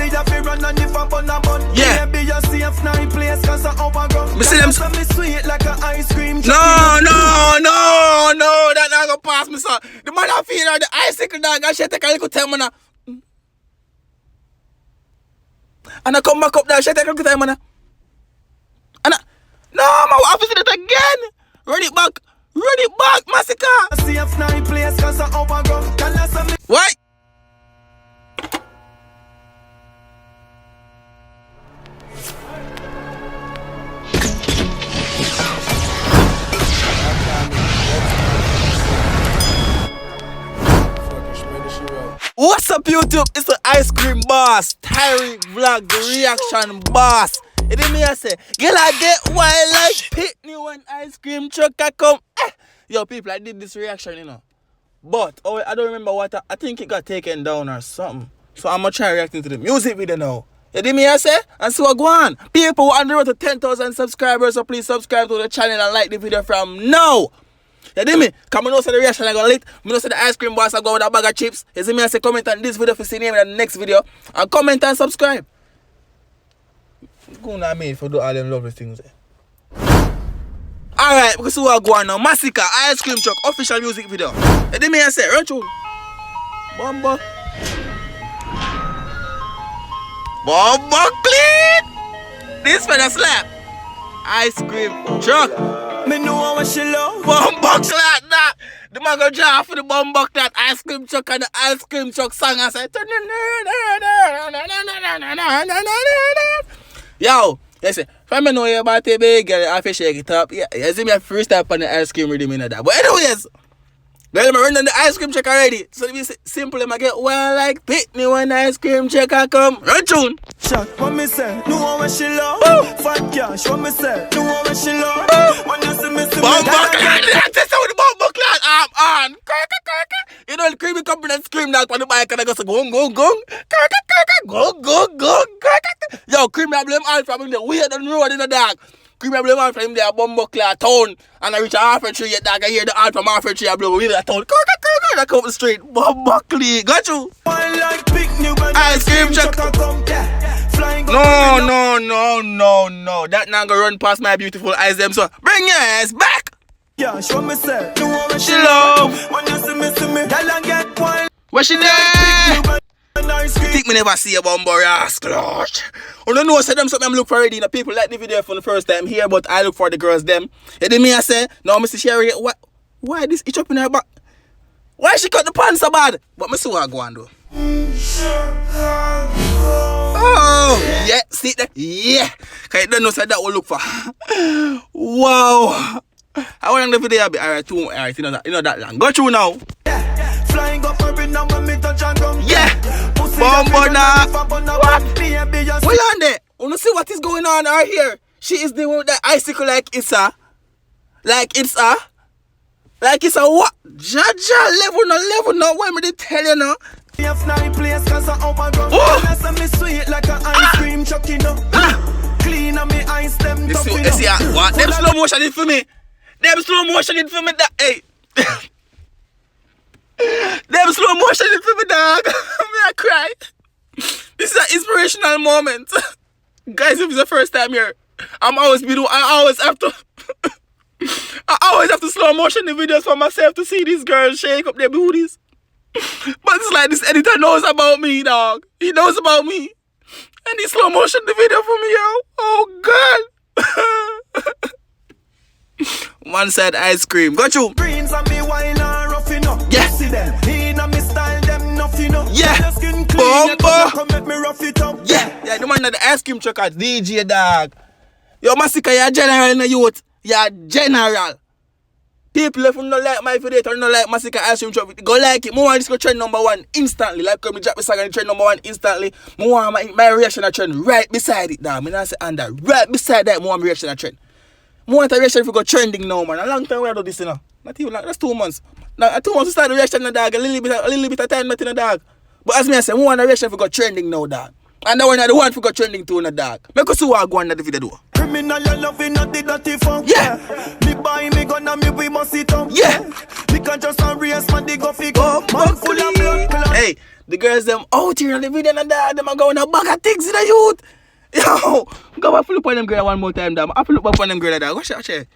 me have to run and if I'm on a bun. Yeah. Maybe you safe night place cause I'm overgrown. Me see them. Me sweet like an ice cream. No, that not gonna pass me, son. The man I feel like the icicle dog, I should take a little time, man. And I come back up there, I should take a little time, man. And I, no, man, what happens to it again? Run it back, Masicka. Safe night place cause I'm overgrown. What? What's up, YouTube? It's the ice cream boss, Tyrekevlogs, the reaction boss. You didn't hear say, girl, I get wild like Pitney when ice cream truck I come. Yo, people, I did this reaction, you know. But I don't remember what I think it got taken down or something. So I'm gonna try reacting to the music video now. You didn't hear say? And so go on. People on the road to 10,000 subscribers, so please subscribe to the channel and like the video from now. You see me? Come on, know say the reaction I go lit. Me know say the ice cream boss I go with a bag of chips. You see me? I say comment on this video for see name in the next video. And comment and subscribe. Go on me for do all them lovely things there. Alright, because we are going now. Masicka, ice cream truck, official music video. You see me? I say, run through. Bomba clean. This for the slap. Ice cream truck. Me know what she love. Bumbuck like that. The man go draw for the bumbuck that ice cream truck and the ice cream truck song and say yo, listen, if I know you about the big girl, I have to shake it up. Yeah, you see me first step on the ice cream rhythm in that. But anyways, girl, I'm running the ice cream truck already. So it be simple, I get well like Pitney when ice cream truck I come. Run tune. Shot, what me say? Know what she love. Fat cash, what me say? Know what she love. When you see me, bumbuck lad, that's how the bumbuck lad. I'm on. You know the creamy company and scream that on the bike and I go so gong. Yo, creamy I blame all from him there. Weird on the road in the dark. Creamy I blame all from him there. Bumbuck lad town. And I reach a half a tree, dog. I hear the all from half a tree. I blow with that town. I come up the street. Bumbuck lad. Got you? Ice cream truck. No. That not gonna run past my beautiful eyes them. So bring your ass back. Yeah, show me say, do what she love. When you see me, girl and get wild. Where she there? You think me never see a bumbo rascal? I don't know, say them something I'm look for already. The people like the video for the first time here, but I look for the girls them. You did me I say, no, Mr. Sherry, why this itch up in her back? Why she cut the pants so bad? But me see what I go and do. Oh, yeah, see that? Yeah. Cause you don't know say that will look for. Wow. How long the video be? Alright, you know that long. Go through now. Flying up every now when me touch and come. Yeah. Bumbo now. What? Wait on there. Wanna see what is going on right here? She is the one with the icicle like it's a what? Jaja level no. Why me they tell you now? Oh. You see what? Them slow motion it for me. Them slow motion it for me, that hey. Them slow motion it for me, dog. I cry. This is an inspirational moment. Guys, if it's the first time here, I always have to slow motion the videos for myself to see these girls shake up their booties. But it's like this editor knows about me, dog. He knows about me. And he slow motion the video for me, yo. Oh, God. One side ice cream. Got you. Greens and me wine and rough enough. Yeah. See them. In a me style them nothing enough. Yeah. Come make me rough it up. Yeah. Yeah, the man that the ice cream truck at DJ, dog. Yo, Masicka, you're general in the youth. You're general. People if you don't like my video, or don't like Masicka ice cream truck, go like it. More want this go trend #1 instantly. Like when me drop the song and trend #1 instantly. More want my reaction to trend right beside it, dog. Me not say under right beside that. More want my reaction to trend. More want a reaction if you go trending now, man. A long time we do this, you know. Not even like that's 2 months. Now 2 months to start the reaction, dog. A little bit of time, nothing, dog. But as me I say, more want a reaction if you go trending now, dog. And that one are the one for go trending too in the dark. Make us see what I go on the video do. Criminal you loving not the dirty funk. Yeah. Me buy me gun and me we must sit up. Yeah. Me can just a race man they go fi go. Man full of blood. Hey, The girls them out here in the video and that them are going a bag of things in the youth. Yo, go back look on them girl one more time, damn. I feel look back on them girl like that. Watch that.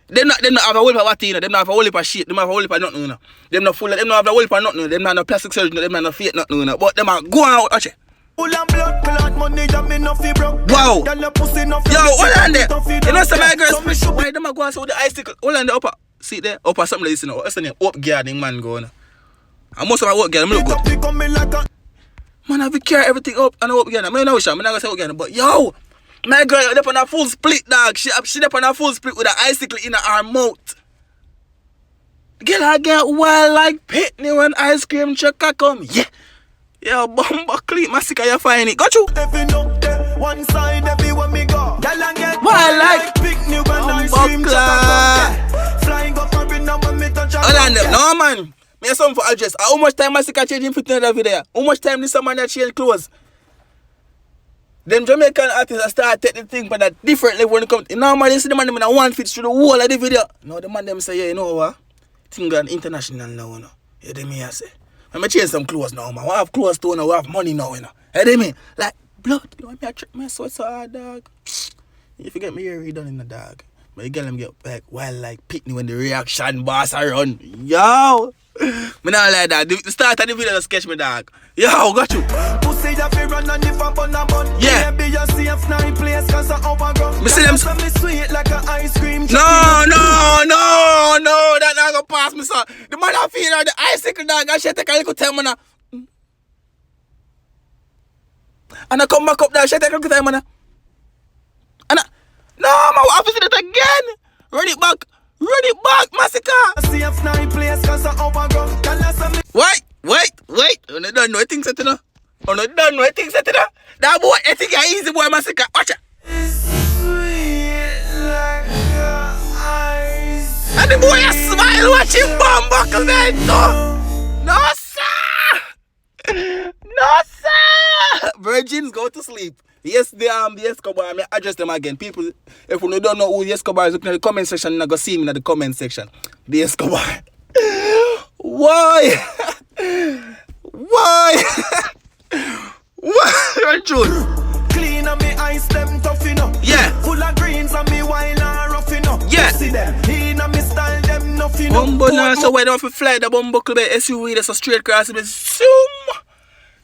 Them not have a whole heap of what, you know. Them not have a whole heap of shit. Them have a whole heap of nothing, you know. Them not full of, them not have a whole heap of nothing. Them not no plastic surgery, them not no fake nothing, you know. But them are going out, watch it. Wow. Yo, hold on there. You know some of my girls, why them are going so with the icicle? Hold on the upper. See there? Upper something like this, you know. What's the name? Up guarding man going. And most of my work girl, I'm look good. Man, I be carry everything up and up again. I mean, I'm not gonna say again, but yo, my girl, up on a full split, dog. She up on a full split with an icicle in her mouth. Girl, I get wild like Pitney when ice cream truck come. Yeah. Yo, bumbo clip, Masicka, you find it. Got you. One side everywhere me go. Wild like Pitney when ice cream truck flying up every now when me touch. No, man. Me have something for address. How much time Masicka changing fit in that video? How much time this man that change clothes? Them Jamaican artists start taking the thing but that differently when it comes. Normally you see the man them in a one fit through the whole of the video. No, the man them say, yeah, you know what? Thing gone international now, you know. You hear me I say? I'm going to change some clothes now, man. We have clothes too, we have money now, you know. You hear me? Like, blood, you know, I trick my so hard, dog. If you get me hair redone in the dog. But you get them get back wild like Pitney when the reaction boss are run. Yo! Me not like that. The start of the video sketch me, dog. Yo, got you. Yeah. Me see them. No. That not gonna pass me, son. The man I feel the icicle, dog. I should take a little time, man. And I come back up there. I should take a little time, man. And no, man, I have to see that again. Run it back, Masicka. Wait. You don't know things that you know. That boy, I think you're easy, boy, Masicka. Watch it. And the boy, a smile watching bomb buckle there. No, sir. Virgins go to sleep. Yes, the Escobar, I address them again. People, if you don't know who the Escobar is, look in the comment section and I go see him in the comment section. The Escobar. Why? You're true. Clean on me ice, them tough enough. Yeah. Full of greens on me wild and rough enough. Yeah. See them. In on me style, them nothing enough. Bumbo now, so why don't you fly the bumbo club SUV that's a straight cross? Zoom.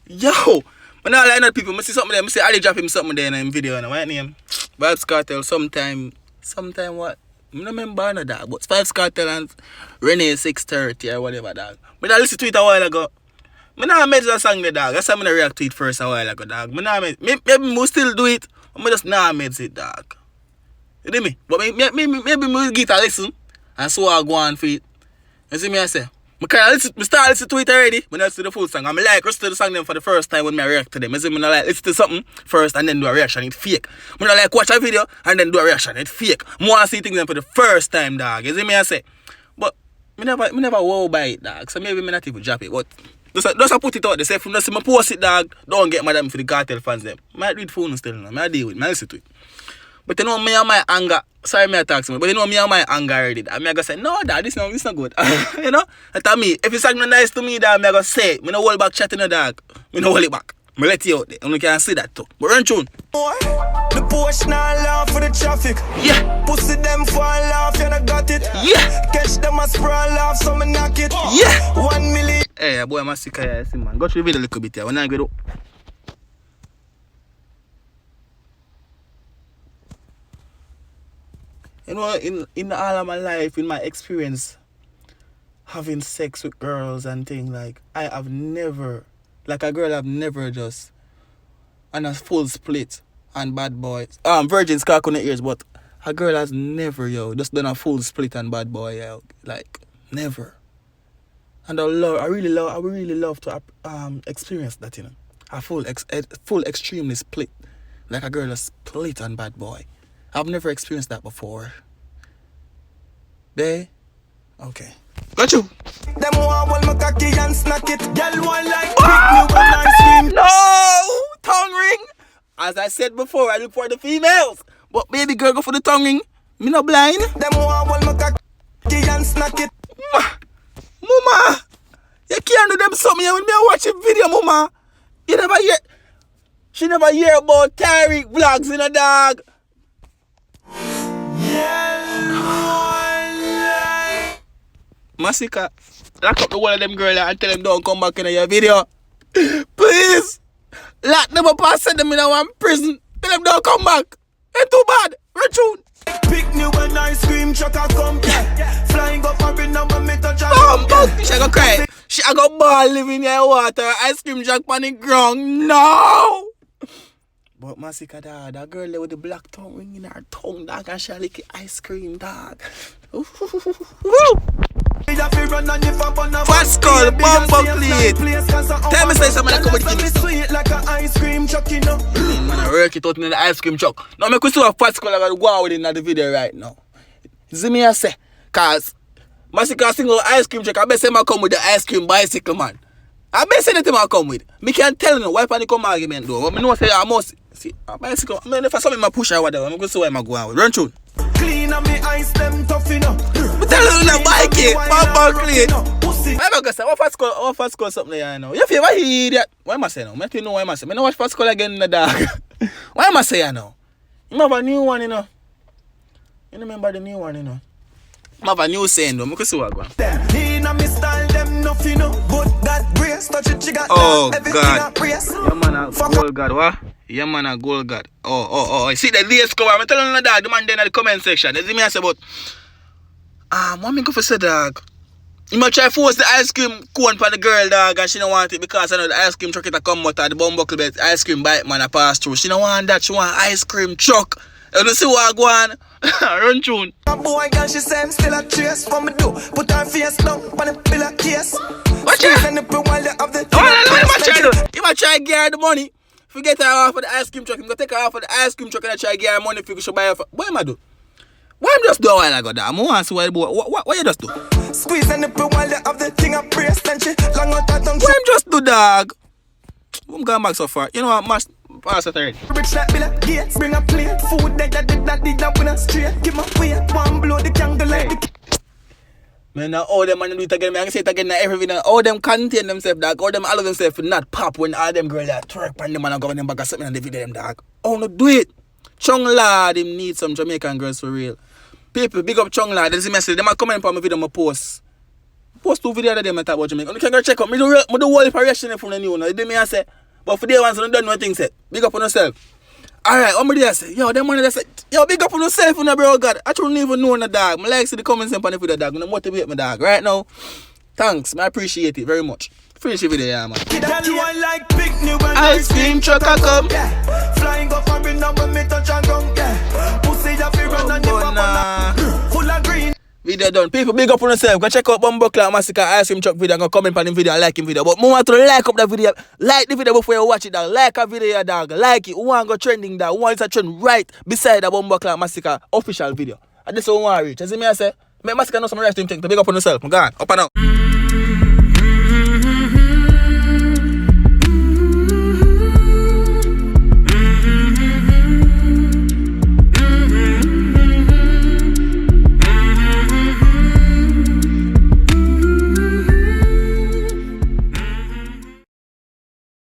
Yo. When I like people, I see something there, I see Ali drop him something there in the video, and what name? Vibes Cartel, sometime what? I don't remember that, but Vibes Cartel and Renee 630 or whatever, dog. But I listened to it a while ago. I not made that song there, dog. That's how I react to it first a while ago, dog. Maybe we'll still do it, but I just not made it, dog. You know me? But maybe we'll get a listen, and so I'll go on for it. You see me, I say? I start listening to it already when I listen to the full song. I'm like, listen to the song them for the first time when I react to them. I say, I like listen to something first and then do a reaction, it's fake. I like watch a video and then do a reaction, it's fake. I want to see things them for the first time, dog. You see me, I say? But I never wow by it, dog. So maybe I not even drop it. But just put it out there. Say, if you see me post it, dog, don't get mad at me for the cartel fans them. I might read phone still, I deal with it, I listen to it. But you know me and my anger, sorry me I talk to me, but you know me and my anger already. I gonna say, no dad, this not good. You know? That's me. If it's not nice to me, dad, I'm gonna say it. I don't hold back chatting the dog. I don't hold it back. I let you out there. You can see that too. But run tune. The Porsche now laugh for the traffic. Yeah. Pussy them fall off, you not got it. Yeah. Catch them a sprawl off, so me knock it. Yeah. 1 million. Hey, boy, Masicka, yeah, see man. Go to the video a little bit here. When I get up. You know, in all of my life, in my experience, having sex with girls and things, like, I have never, like a girl I've never just, on a full split and bad boys. Virgins can't connect ears, but a girl has never, just done a full split and bad boy, like, never. And I really love to experience that, you know, a full extremely split, like a girl a split and bad boy. I've never experienced that before. They? Okay. Got you. Them want my cocky and snack it. Girl want like no! Tongue ring. As I said before, I look for the females. But baby girl go for the tongue ring. Me not blind. Them want my cocky and snack it. Mama. You can't do them something when me watch a video, mama. You never hear. She never hear about Tyrekevlogs in a dog. Masicka, lock up the one of them girls and tell them don't come back in your video. Please. Lock them up and send them in one prison. Tell them don't come back. Ain't too bad. Retune. Pick new and ice cream truck a come. Flying up and bring number me touch a She a go cry. She a go ball living in your water. Ice cream truck on the ground. No. But Masicka, dog, that girl there with the black tongue ring in her tongue, dog, and she lick ice cream, dog. Woo. Fat skull, bumper plate. Tell me say something like come with sweet like an ice cream truck, you know. Man, I work it out in the ice cream truck. Now me could see a fat skull I gotta go out with it in the video right now. See me I say, cause Masicka single ice cream truck, I bet say I come with the ice cream bicycle, man. I bet say anything I come with. Me can't tell you why panic come argument though. But me know say I must see a bicycle. I mean if I saw me my push or whatever, I'm gonna see why I go out with. Run through. Clean and me ice them tough enough. But tell you the bike it, bumper clean. I'm gonna say, what fast skull something there now? You feel why he idiot? Why am I say now? I don't know why am I say. I don't watch fast skull again in the dark. Why am I say now? You have a new one, you know. You remember the new one, you know. I have a new saying though. I can see what I'm going. Oh God. Yeah man a gold god, what? Yeah man a gold god. Oh. See the days cover. I'm telling you that the man there in the comment section. You see me I say about what me go for say dog? You might try force the ice cream cone for the girl dog and she don't want it because I know the ice cream truck it a come out of the bumbuckle bed ice cream bike man a pass through. She don't want that, she want ice cream truck. You don't see what I go on? Run tune. A boy girl she say I'm still a trace from me do. Put her face down on the pillar case. Watch out! You might try to get her the money. If you get her off of the ice cream truck, I'm gonna take her off of the ice cream truck and I try to get her money if you should buy her for. What am I do? Why am I just do a while ago that? I'm gonna ask why the boy. What you just do? Squeeze and nipple while you have the thing up brace and she long out her tongue. What am just do dog? I'm going back so far. You know what? Mash pass it already. Rich like Bill Gates, bring a plate. Food that did that win a straight. Give my weight, one blow the candle like the. Man, now all them man do it again. I can say it again now every video. All them contain themselves, dog. All them allow themselves to not pop when all them girls that twerk on them and go them back or something and they video them, dog. Oh no, do it. Chung lad, him need some Jamaican girls for real. People, big up Chung lad. There's a message. Them a comment on my video, my post. Post 2 videos that them talk about Jamaica. You can go check out. Me do whole reaction from the new one. You do me I say. But for the ones who don't know things set. Big up on yourself. Alright, what me say? Yo, them money that say, yo, big up on yourself, you know, bro, God. I don't even know the dog. I like to see the comments on the video, dog. I motivate my dog. Right now, thanks. I appreciate it very much. Finish the video, yeah, man. Ice cream truck I come. Flying up and bring number me touch and gum. Pussy that fi run and the full of green. Video done. People, big up on yourself. Go check out Bumbuckler Masicka ice cream truck video and go comment on the video and like him video. But I want to like up the video. Like the video before you watch it, dog. Like a video, dog. Like it. Who want to go trending, dog? Who want it to trend right beside the Bumbuckler Masicka official video. And this is what I want to reach. You see me I say? Make Masicka know some right thing. Big up on yourself. I'm gone. Up and out.